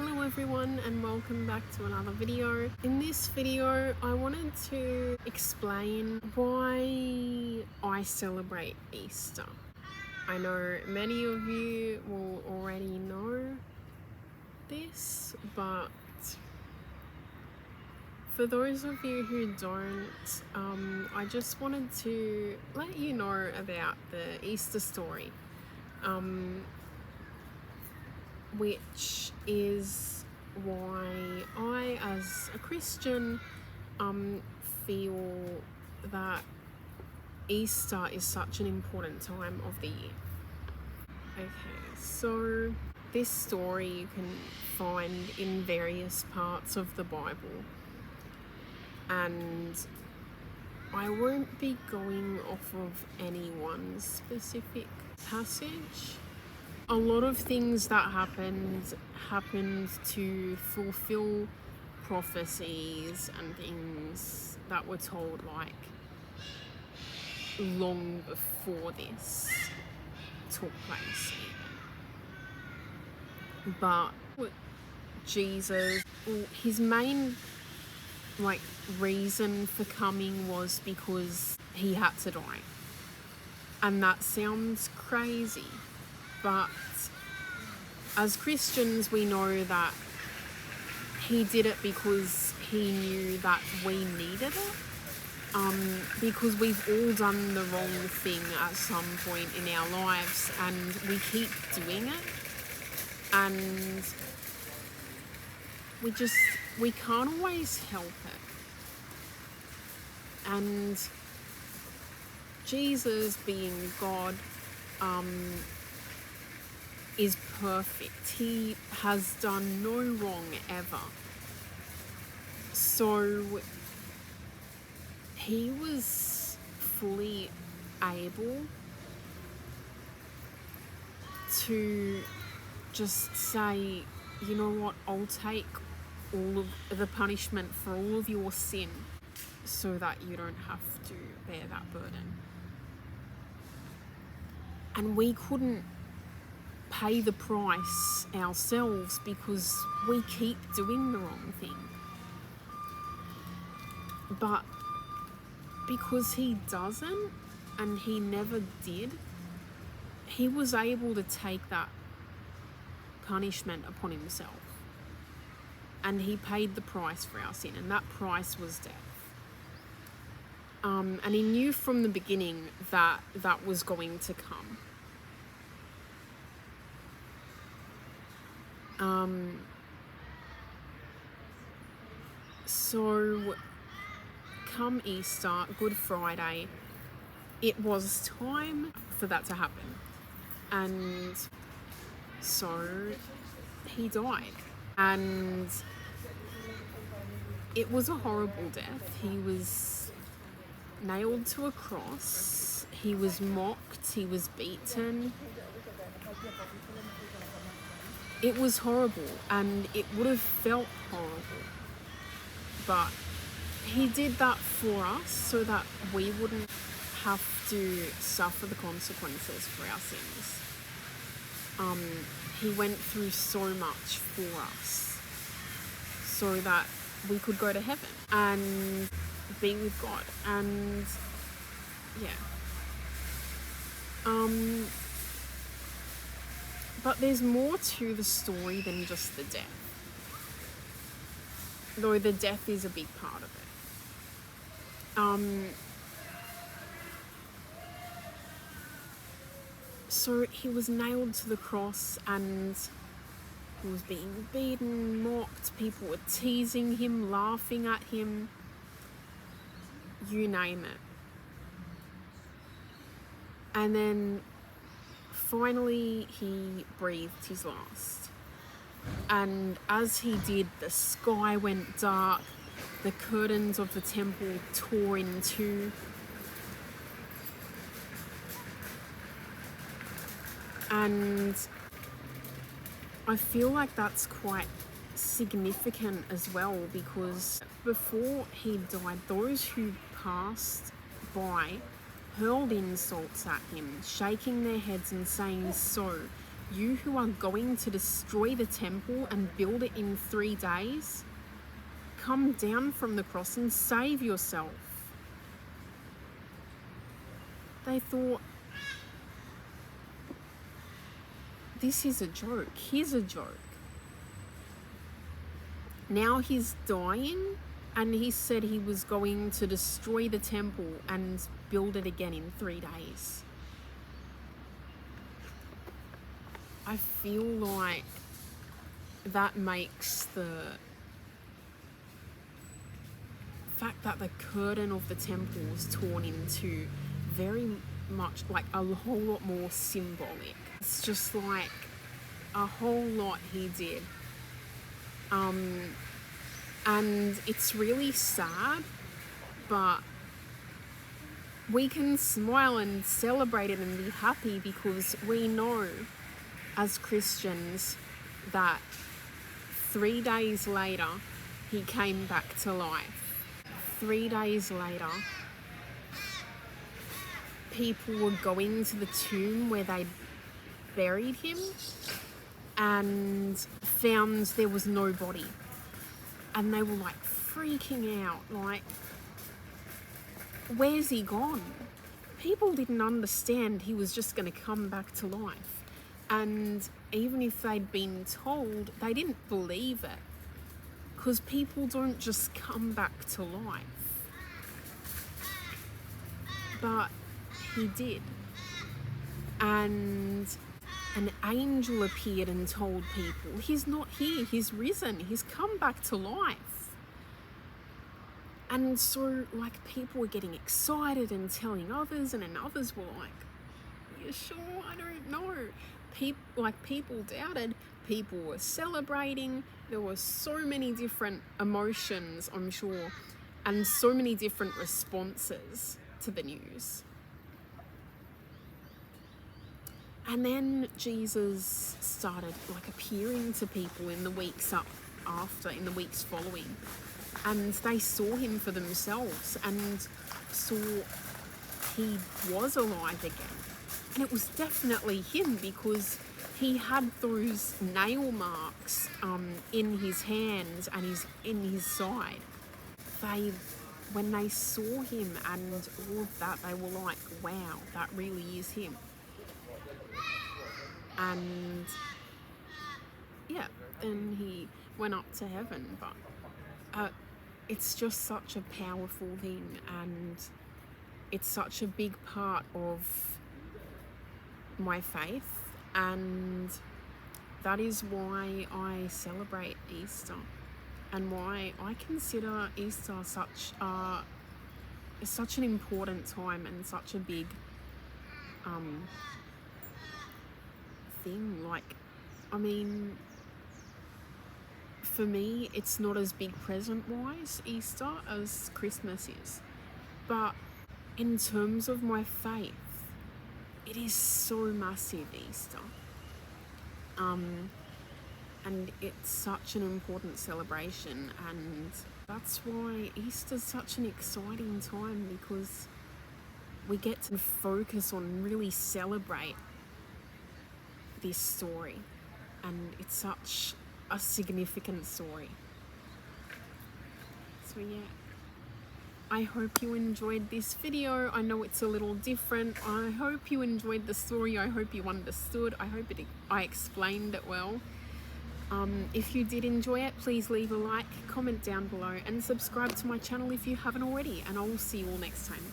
Hello everyone and welcome back to another video. In this video I wanted to explain why I celebrate Easter. I know many of you will already know this, but for those of you who don't, I just wanted to let you know about the Easter story, which is why I, as a Christian, feel that Easter is such an important time of the year. Okay, so this story you can find in various parts of the Bible, and I won't be going off of any one specific passage. A lot of things that happened to fulfill prophecies and things that were told like long before this took place. But Jesus, his main reason for coming was because he had to die. And that sounds crazy, but as Christians we know that he did it because he knew that we needed it, because we've all done the wrong thing at some point in our lives and we keep doing it, and we can't always help it. And Jesus, being God, is perfect. He has done no wrong ever. So he was fully able to just say, you know what, I'll take all of the punishment for all of your sin so that you don't have to bear that burden. And we couldn't pay the price ourselves because we keep doing the wrong thing. But because he doesn't, and he never did, he was able to take that punishment upon himself. And he paid the price for our sin, and that price was death. And he knew from the beginning that that was going to come. So come Easter, Good Friday, it was time for that to happen. And so he died. And it was a horrible death. He was nailed to a cross. He was mocked. He was beaten. It was horrible, and it would have felt horrible. But he did that for us so that we wouldn't have to suffer the consequences for our sins. He went through so much for us so that we could go to heaven and be with God. And yeah. But there's more to the story than just the death. Though the death is a big part of it. So he was nailed to the cross and he was being beaten, mocked, people were teasing him, laughing at him, you name it. And then finally he breathed his last. And as he did, the sky went dark, the curtains of the temple tore in two. And I feel like that's quite significant as well, because before he died, those who passed by hurled insults at him, shaking their heads and saying, "So, You who are going to destroy the temple and build it in 3 days, come down from the cross and save yourself. They thought, this is a joke. He's a joke. Now he's dying, and he said he was going to destroy the temple and build it again in 3 days. I feel like that makes the fact that the curtain of the temple was torn into very much like a whole lot more symbolic. It's just like a whole lot he did. And it's really sad, but we can smile and celebrate it and be happy because we know as Christians that 3 days later he came back to life. 3 days later, people were going to the tomb where they buried him and found there was no body. And they were like freaking out, like, where's he gone? People didn't understand he was just going to come back to life. And even if they'd been told, they didn't believe it. Because people don't just come back to life. But he did. And an angel appeared and told people, he's not here, he's risen, he's come back to life. And so, like, people were getting excited and telling others, and then others were like, you sure? I don't know. People doubted, people were celebrating. There were so many different emotions, I'm sure, and so many different responses to the news. And then Jesus started like appearing to people in the weeks in the weeks following. And they saw him for themselves and saw he was alive again. And it was definitely him because he had those nail marks in his hands and in his side. When they saw him and all of that, they were like, wow, that really is him. And yeah, then he went up to heaven. But it's just such a powerful thing, and it's such a big part of my faith, and that is why I celebrate Easter, and why I consider Easter such an important time and such a big thing. Like, I mean, for me, it's not as big present-wise, Easter, as Christmas is. But in terms of my faith, it is so massive, Easter. And it's such an important celebration, and that's why Easter's such an exciting time, because we get to focus on really celebrate this story, and it's such a significant story. So yeah, I hope you enjoyed this video. I know it's a little different. I hope you enjoyed the story. I hope you understood. I hope I explained it well. If you did enjoy it, please leave a like, comment down below, and subscribe to my channel if you haven't already, and I will see you all next time.